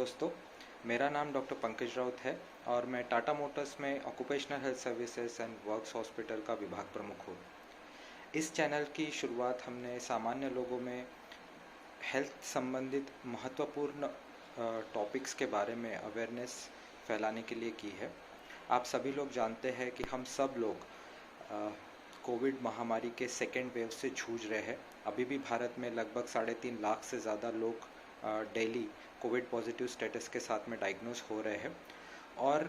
दोस्तों, मेरा नाम डॉक्टर पंकज राउत है और मैं टाटा मोटर्स में occupational health services and works hospital का विभाग प्रमुख हूँ। इस चैनल की शुरुआत हमने सामान्य लोगों में हेल्थ संबंधित महत्वपूर्ण टॉपिक्स के बारे में अवेयरनेस फैलाने के लिए की है। आप सभी लोग जानते हैं कि हम सब लोग कोविड महामारी के सेकेंड वेव से जूझ रहे हैं। अभी भी भारत में लगभग 3.5 लाख से ज़्यादा लोग डेली कोविड पॉजिटिव स्टेटस के साथ में डायग्नोज हो रहे हैं और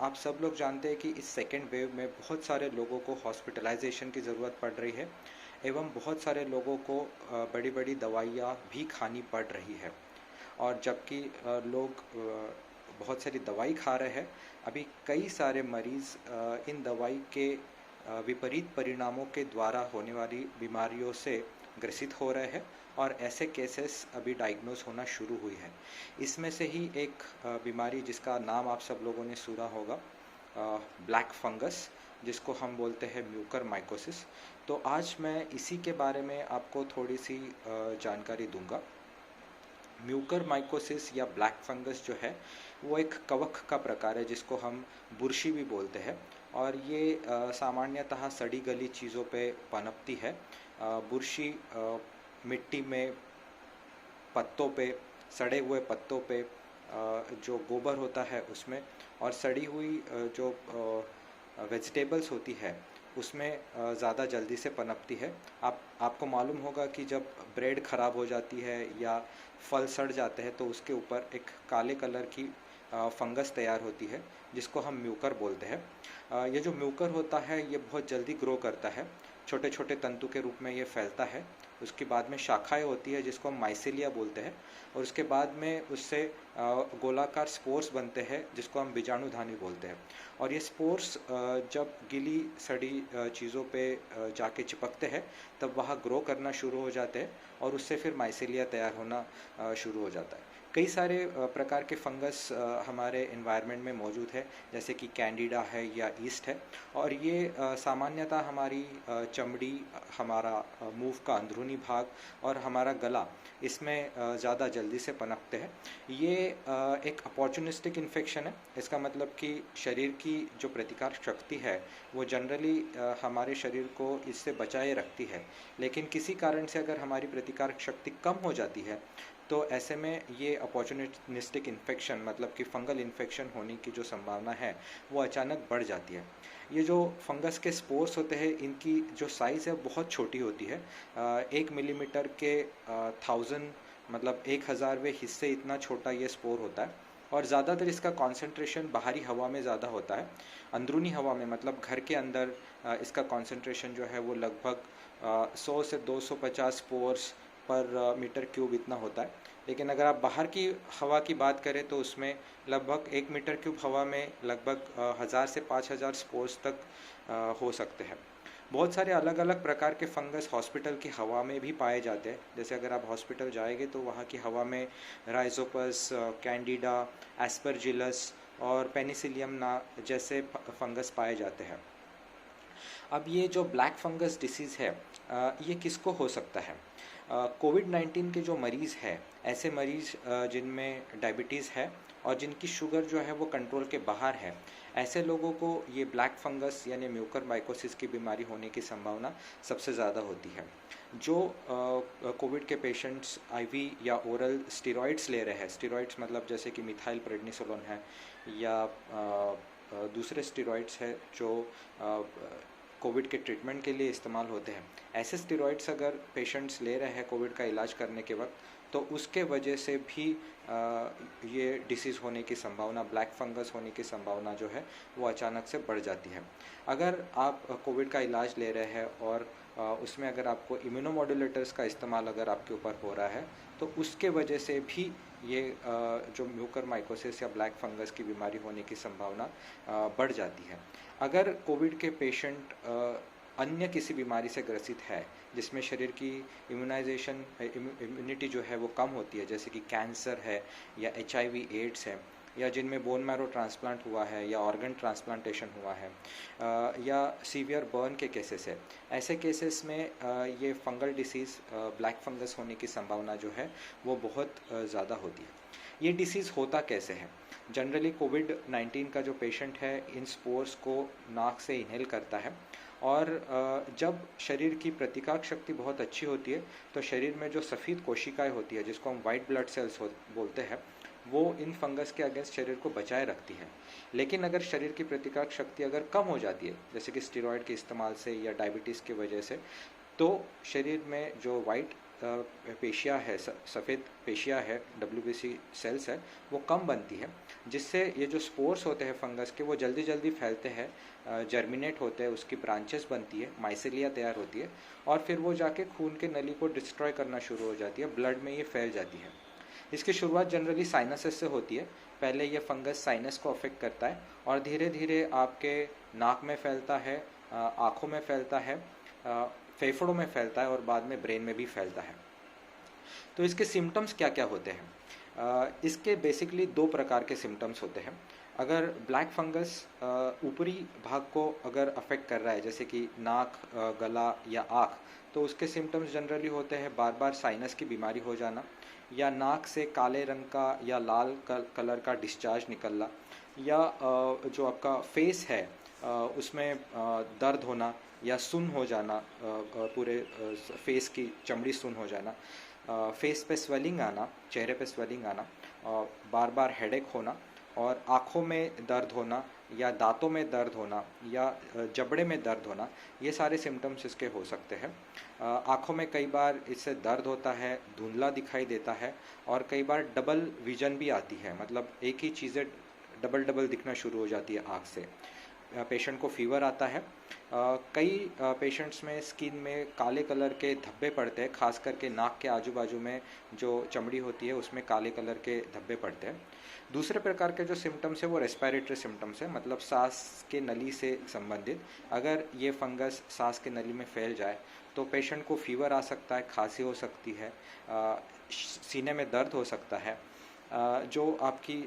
आप सब लोग जानते हैं कि इस सेकेंड वेव में बहुत सारे लोगों को हॉस्पिटलाइजेशन की ज़रूरत पड़ रही है एवं बहुत सारे लोगों को बड़ी बड़ी दवाइयाँ भी खानी पड़ रही है। और जबकि लोग बहुत सारी दवाई खा रहे हैं, अभी कई सारे मरीज़ इन दवाई के विपरीत परिणामों के द्वारा होने वाली बीमारियों से ग्रसित हो रहे हैं और ऐसे केसेस अभी डायग्नोज होना शुरू हुई है। इसमें से ही एक बीमारी जिसका नाम आप सब लोगों ने सुना होगा, ब्लैक फंगस, जिसको हम बोलते हैं म्यूकर माइकोसिस। तो आज मैं इसी के बारे में आपको थोड़ी सी जानकारी दूंगा। म्यूकर माइकोसिस या ब्लैक फंगस जो है वो एक कवक का प्रकार है जिसको हम बुर्शी भी बोलते हैं और ये सामान्यतः सड़ी गली चीज़ों पे पनपती है। बुर्शी मिट्टी में, पत्तों पे, सड़े हुए पत्तों पे, जो गोबर होता है उसमें, और सड़ी हुई जो वेजिटेबल्स होती है उसमें ज़्यादा जल्दी से पनपती है। आपको मालूम होगा कि जब ब्रेड ख़राब हो जाती है या फल सड़ जाते हैं तो उसके ऊपर एक काले कलर की फंगस तैयार होती है जिसको हम म्यूकर बोलते हैं। ये जो म्यूकर होता है ये बहुत जल्दी ग्रो करता है, छोटे छोटे तंतु के रूप में ये फैलता है। उसके बाद में शाखाएं होती है जिसको हम माइसेलिया बोलते हैं और उसके बाद में उससे गोलाकार स्पोर्स बनते हैं जिसको हम बीजाणुधानी बोलते हैं। और ये स्पोर्स जब गीली सड़ी चीज़ों पे जाके चिपकते हैं तब वहाँ ग्रो करना शुरू हो जाते हैं और उससे फिर माइसेलिया तैयार होना शुरू हो जाता है। कई सारे प्रकार के फंगस हमारे एनवायरनमेंट में मौजूद है, जैसे कि कैंडिडा है या ईस्ट है, और ये सामान्यतः हमारी चमड़ी, हमारा मुंह का अंदरूनी भाग और हमारा गला, इसमें ज़्यादा जल्दी से पनपते हैं। ये एक अपॉर्चुनिस्टिक इन्फेक्शन है। इसका मतलब कि शरीर की जो प्रतिकार शक्ति है वो जनरली हमारे शरीर को इससे बचाए रखती है, लेकिन किसी कारण से अगर हमारी प्रतिकार शक्ति कम हो जाती है तो ऐसे में ये अपॉर्चुनिस्टिक इन्फेक्शन, मतलब कि फंगल इन्फेक्शन होने की जो संभावना है वो अचानक बढ़ जाती है। ये जो फंगस के स्पोर्स होते हैं इनकी जो साइज़ है बहुत छोटी होती है, 1 मिलीमीटर के 1000 मतलब 1000वें हिस्से इतना छोटा ये स्पोर होता है और ज़्यादातर इसका कॉन्सेंट्रेशन बाहरी हवा में ज़्यादा होता है। अंदरूनी हवा में, मतलब घर के अंदर, इसका कॉन्सेंट्रेशन जो है वो लगभग 100 से 250 स्पोर्स पर मीटर क्यूब इतना होता है। लेकिन अगर आप बाहर की हवा की बात करें तो उसमें लगभग 1 मीटर क्यूब हवा में लगभग 1000 से 5000 स्पोर्स तक हो सकते हैं। बहुत सारे अलग अलग प्रकार के फंगस हॉस्पिटल की हवा में भी पाए जाते हैं। जैसे अगर आप हॉस्पिटल जाएंगे तो वहाँ की हवा में राइजोपस, कैंडिडा, एस्परजिलस और पेनिसिलियम ना जैसे फंगस पाए जाते हैं। अब ये जो ब्लैक फंगस डिसीज़ है ये किसको हो सकता है? कोविड-19 के जो मरीज़ है, ऐसे मरीज़ जिनमें डायबिटीज़ है और जिनकी शुगर जो है वो कंट्रोल के बाहर है, ऐसे लोगों को ये ब्लैक फंगस यानी म्यूकर माइकोसिस की बीमारी होने की संभावना सबसे ज़्यादा होती है। जो कोविड के पेशेंट्स आईवी या ओरल स्टेरॉइड्स ले रहे हैं, स्टेरॉइड्स मतलब जैसे कि मिथाइल प्रेडनिसोलोन है या दूसरे स्टेरॉइड्स है जो कोविड के ट्रीटमेंट के लिए इस्तेमाल होते हैं, ऐसे स्टेरॉइड्स अगर पेशेंट्स ले रहे हैं कोविड का इलाज करने के वक्त, तो उसके वजह से भी ये डिसीज़ होने की संभावना, ब्लैक फंगस होने की संभावना जो है वो अचानक से बढ़ जाती है। अगर आप कोविड का इलाज ले रहे हैं और उसमें अगर आपको इम्यूनोमॉड्यूलेटर्स का इस्तेमाल अगर आपके ऊपर हो रहा है तो उसके वजह से भी ये जो म्यूकर माइकोसिस या ब्लैक फंगस की बीमारी होने की संभावना बढ़ जाती है। अगर कोविड के पेशेंट अन्य किसी बीमारी से ग्रसित है जिसमें शरीर की इम्यूनिटी जो है वो कम होती है, जैसे कि कैंसर है या HIV एड्स है, या जिनमें बोन मैरो ट्रांसप्लांट हुआ है या ऑर्गन ट्रांसप्लांटेशन हुआ है, या सीवियर बर्न के केसेस है, ऐसे केसेस में ये फंगल डिसीज़ ब्लैक फंगस होने की संभावना जो है वो बहुत ज़्यादा होती है। ये डिसीज़ होता कैसे है? जनरली कोविड-19 का जो पेशेंट है इन स्पोर्स को नाक से इनहेल करता है और जब शरीर की प्रतिकारक शक्ति बहुत अच्छी होती है तो शरीर में जो सफ़ेद कोशिकाएं होती है जिसको हम वाइट ब्लड सेल्स बोलते हैं, वो इन फंगस के अगेंस्ट शरीर को बचाए रखती है। लेकिन अगर शरीर की प्रतिकारक शक्ति अगर कम हो जाती है, जैसे कि स्टेरॉयड के इस्तेमाल से या डायबिटीज़ की वजह से, तो शरीर में जो वाइट पेशियाँ है, सफ़ेद पेशियाँ है, WBC सेल्स है, वो कम बनती है, जिससे ये जो स्पोर्स होते हैं फंगस के वो जल्दी जल्दी फैलते हैं, जर्मिनेट होते हैं, उसकी ब्रांचेस बनती है, माइसेलिया तैयार होती है और फिर वो जाके खून के नली को डिस्ट्रॉय करना शुरू हो जाती है, ब्लड में ये फैल जाती है। इसकी शुरुआत जनरली साइनसेस से होती है। पहले ये फंगस साइनस को अफेक्ट करता है और धीरे धीरे आपके नाक में फैलता है, आँखों में फैलता है, फेफड़ों में फैलता है और बाद में ब्रेन में भी फैलता है। तो इसके सिम्टम्स क्या क्या होते हैं? इसके बेसिकली दो प्रकार के सिम्टम्स होते हैं। अगर ब्लैक फंगस ऊपरी भाग को अगर अफेक्ट कर रहा है, जैसे कि नाक, गला या आँख, तो उसके सिम्टम्स जनरली होते हैं बार बार साइनस की बीमारी हो जाना, या नाक से काले रंग का या लाल कलर का डिस्चार्ज निकलना, या जो आपका फेस है उसमें दर्द होना या सुन्न हो जाना, पूरे फेस की चमड़ी सुन्न हो जाना, फेस पे स्वेलिंग आना, चेहरे पे स्वेलिंग आना, बार बार हेडेक होना और आँखों में दर्द होना या दांतों में दर्द होना या जबड़े में दर्द होना, ये सारे सिम्टम्स इसके हो सकते हैं। आँखों में कई बार इससे दर्द होता है, धुंधला दिखाई देता है और कई बार डबल विजन भी आती है, मतलब एक ही चीज़ें डबल डबल दिखना शुरू हो जाती है आँख से। पेशेंट को फीवर आता है। कई पेशेंट्स में स्किन में काले कलर के धब्बे पड़ते हैं, खास करके नाक के आजू बाजू में जो चमड़ी होती है उसमें काले कलर के धब्बे पड़ते हैं। दूसरे प्रकार के जो सिम्टम्स है वो रेस्पिरेटरी सिम्टम्स है, मतलब सांस के नली से संबंधित। अगर ये फंगस सांस के नली में फैल जाए तो पेशेंट को फीवर आ सकता है, खांसी हो सकती है, सीने में दर्द हो सकता है, जो आपकी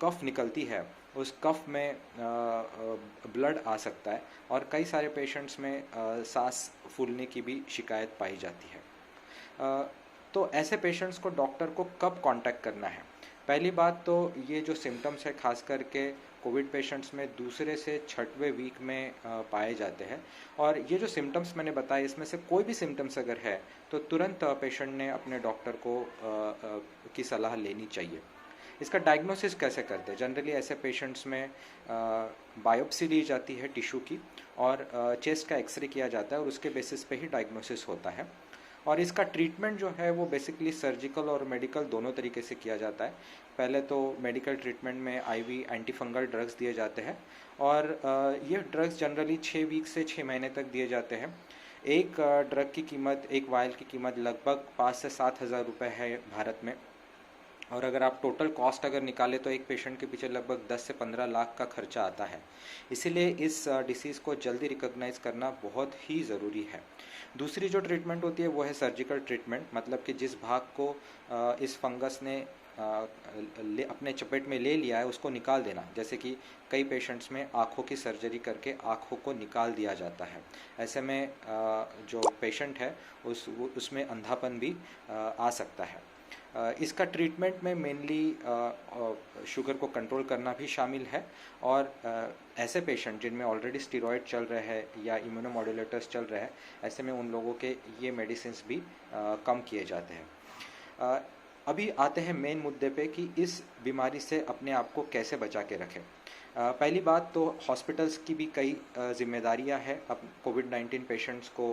कफ निकलती है उस कफ में ब्लड आ सकता है और कई सारे पेशेंट्स में सांस फूलने की भी शिकायत पाई जाती है। तो ऐसे पेशेंट्स को डॉक्टर को कब कांटेक्ट करना है? पहली बात तो ये जो सिम्टम्स है खास करके कोविड पेशेंट्स में दूसरे से छठवें वीक में पाए जाते हैं और ये जो सिम्टम्स मैंने बताए इसमें से कोई भी सिम्टम्स अगर है तो तुरंत पेशेंट ने अपने डॉक्टर को की सलाह लेनी चाहिए। इसका डायग्नोसिस कैसे करते हैं? जनरली ऐसे पेशेंट्स में बायोप्सी ली जाती है टिश्यू की और चेस्ट का एक्सरे किया जाता है और उसके बेसिस पे ही डायग्नोसिस होता है। और इसका ट्रीटमेंट जो है वो बेसिकली सर्जिकल और मेडिकल दोनों तरीके से किया जाता है। पहले तो मेडिकल ट्रीटमेंट में आईवी एंटी फंगल ड्रग्स दिए जाते हैं और ये ड्रग्स जनरली 6 वीक से 6 महीने तक दिए जाते हैं। एक ड्रग की कीमत, एक वायल की कीमत लगभग 5 से 7 हज़ार रुपये है भारत में और अगर आप टोटल कॉस्ट अगर निकालें तो एक पेशेंट के पीछे लगभग 10 से 15 लाख का खर्चा आता है। इसीलिए इस डिसीज़ को जल्दी रिकॉग्नाइज करना बहुत ही ज़रूरी है। दूसरी जो ट्रीटमेंट होती है वो है सर्जिकल ट्रीटमेंट, मतलब कि जिस भाग को इस फंगस ने अपने चपेट में ले लिया है उसको निकाल देना। जैसे कि कई पेशेंट्स में आँखों की सर्जरी करके आँखों को निकाल दिया जाता है। ऐसे में जो पेशेंट है उसमें अंधापन भी आ सकता है। इसका ट्रीटमेंट में मेनली शुगर को कंट्रोल करना भी शामिल है और ऐसे पेशेंट जिनमें ऑलरेडी स्टेरॉयड चल रहे हैं या इम्यूनोमॉड्यूलेटर्स चल रहे हैं, ऐसे में उन लोगों के ये मेडिसिन्स भी कम किए जाते हैं। अभी आते हैं मेन मुद्दे पे कि इस बीमारी से अपने आप को कैसे बचा के रखें। पहली बात तो हॉस्पिटल्स की भी कई जिम्मेदारियां हैं अब कोविड-19 पेशेंट्स को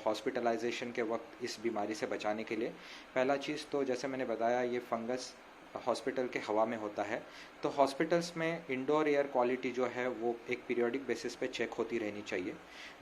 हॉस्पिटलाइजेशन के वक्त इस बीमारी से बचाने के लिए। पहला चीज़ तो जैसे मैंने बताया, ये फंगस हॉस्पिटल के हवा में होता है, तो हॉस्पिटल्स में इंडोर एयर क्वालिटी जो है वो एक पीरियोडिक बेसिस पे चेक होती रहनी चाहिए।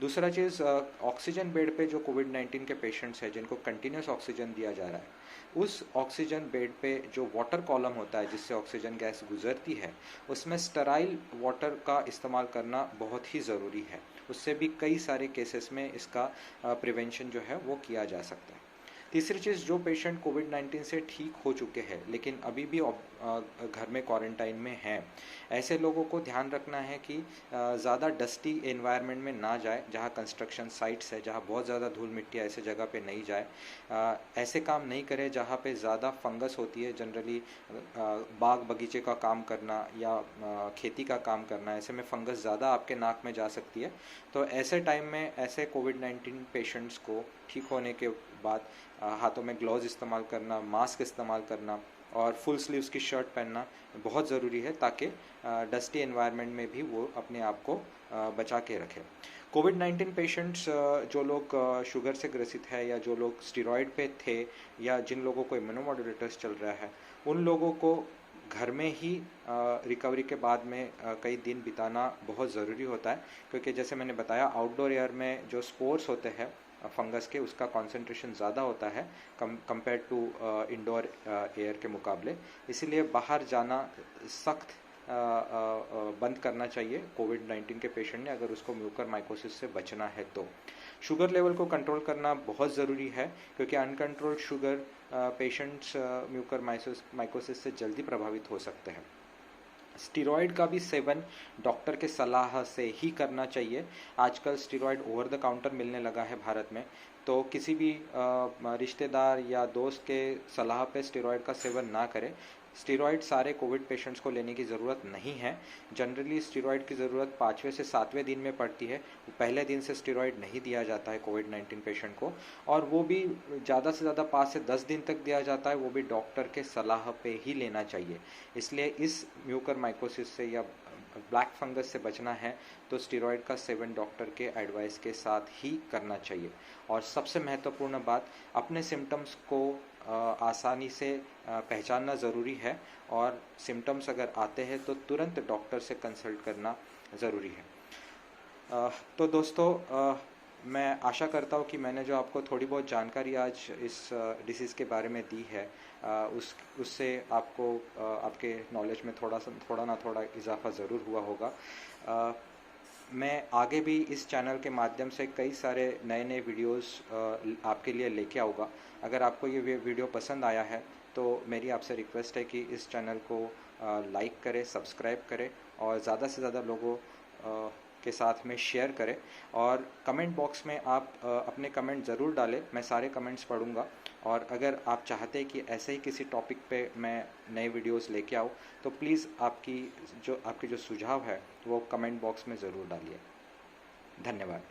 दूसरा चीज़, ऑक्सीजन बेड पे जो कोविड-19 के पेशेंट्स हैं जिनको कंटिन्यूस ऑक्सीजन दिया जा रहा है, उस ऑक्सीजन बेड पे जो वाटर कॉलम होता है जिससे ऑक्सीजन गैस गुजरती है, उसमें स्टराइल वाटर का इस्तेमाल करना बहुत ही ज़रूरी है। उससे भी कई सारे केसेस में इसका प्रिवेंशन जो है वो किया जा सकता है। तीसरी चीज़, जो पेशेंट कोविड-19 से ठीक हो चुके हैं लेकिन अभी भी घर में क्वारंटाइन में हैं, ऐसे लोगों को ध्यान रखना है कि ज़्यादा डस्टी एनवायरनमेंट में ना जाए, जहाँ कंस्ट्रक्शन साइट्स है, जहाँ बहुत ज़्यादा धूल मिट्टी, ऐसे जगह पे नहीं जाए। ऐसे काम नहीं करें जहाँ पे ज़्यादा फंगस होती है। जनरली बाग बगीचे का काम करना या खेती का काम करना, ऐसे में फंगस ज़्यादा आपके नाक में जा सकती है। तो ऐसे टाइम में ऐसे कोविड-19 पेशेंट्स को ठीक होने के बाद हाथों में ग्लव्स इस्तेमाल करना, मास्क इस्तेमाल करना और फुल स्लीव्स की शर्ट पहनना बहुत ज़रूरी है, ताकि डस्टी एनवायरनमेंट में भी वो अपने आप को बचा के रखें। कोविड-19 पेशेंट्स, जो लोग शुगर से ग्रसित है या जो लोग स्टेरॉइड पे थे या जिन लोगों को इम्यूनोमॉड्यूलेटर्स चल रहा है, उन लोगों को घर में ही रिकवरी के बाद में कई दिन बिताना बहुत ज़रूरी होता है, क्योंकि जैसे मैंने बताया आउटडोर एयर में जो स्पोर्स होते हैं फंगस के, उसका कंसंट्रेशन ज़्यादा होता है कंपेयर टू इंडोर एयर के मुकाबले। इसीलिए बाहर जाना सख्त बंद करना चाहिए कोविड-19 के पेशेंट ने, अगर उसको म्यूकरमाइकोसिस से बचना है तो। शुगर लेवल को कंट्रोल करना बहुत ज़रूरी है, क्योंकि अनकंट्रोल्ड शुगर पेशेंट्स म्यूकरमाइकोसिस से जल्दी प्रभावित हो सकते हैं। स्टेरॉइड का भी सेवन डॉक्टर के सलाह से ही करना चाहिए। आजकल स्टेरॉइड ओवर द काउंटर मिलने लगा है भारत में, तो किसी भी रिश्तेदार या दोस्त के सलाह पे स्टेरॉइड का सेवन ना करें। स्टेरॉइड सारे कोविड पेशेंट्स को लेने की ज़रूरत नहीं है। जनरली स्टेरॉइड की ज़रूरत 5वें से 7वें दिन में पड़ती है। पहले दिन से स्टेरॉइड नहीं दिया जाता है कोविड-19 पेशेंट को, और वो भी ज़्यादा से ज़्यादा 5 से 10 दिन तक दिया जाता है, वो भी डॉक्टर के सलाह पे ही लेना चाहिए। इसलिए इस म्यूकरमाइकोसिस से या ब्लैक फंगस से बचना है तो स्टेरॉइड का सेवन डॉक्टर के एडवाइस के साथ ही करना चाहिए। और सबसे महत्वपूर्ण बात, अपने सिम्टम्स को आसानी से पहचानना ज़रूरी है, और सिम्टम्स अगर आते हैं तो तुरंत डॉक्टर से कंसल्ट करना ज़रूरी है। तो दोस्तों, मैं आशा करता हूँ कि मैंने जो आपको थोड़ी बहुत जानकारी आज इस डिसीज़ के बारे में दी है, उससे आपको आपके नॉलेज में थोड़ा ना थोड़ा इजाफा ज़रूर हुआ होगा। मैं आगे भी इस चैनल के माध्यम से कई सारे नए नए वीडियोस आपके लिए लेके आऊँगा। अगर आपको ये वीडियो पसंद आया है तो मेरी आपसे रिक्वेस्ट है कि इस चैनल को लाइक करें, सब्सक्राइब करें और ज़्यादा से ज़्यादा लोगों के साथ में शेयर करें। और कमेंट बॉक्स में आप अपने कमेंट ज़रूर डालें, मैं सारे कमेंट्स पढ़ूंगा। और अगर आप चाहते हैं कि ऐसे ही किसी टॉपिक पे मैं नए वीडियोस लेके आऊँ, तो प्लीज़ आपके जो सुझाव है वो कमेंट बॉक्स में ज़रूर डालिए। धन्यवाद।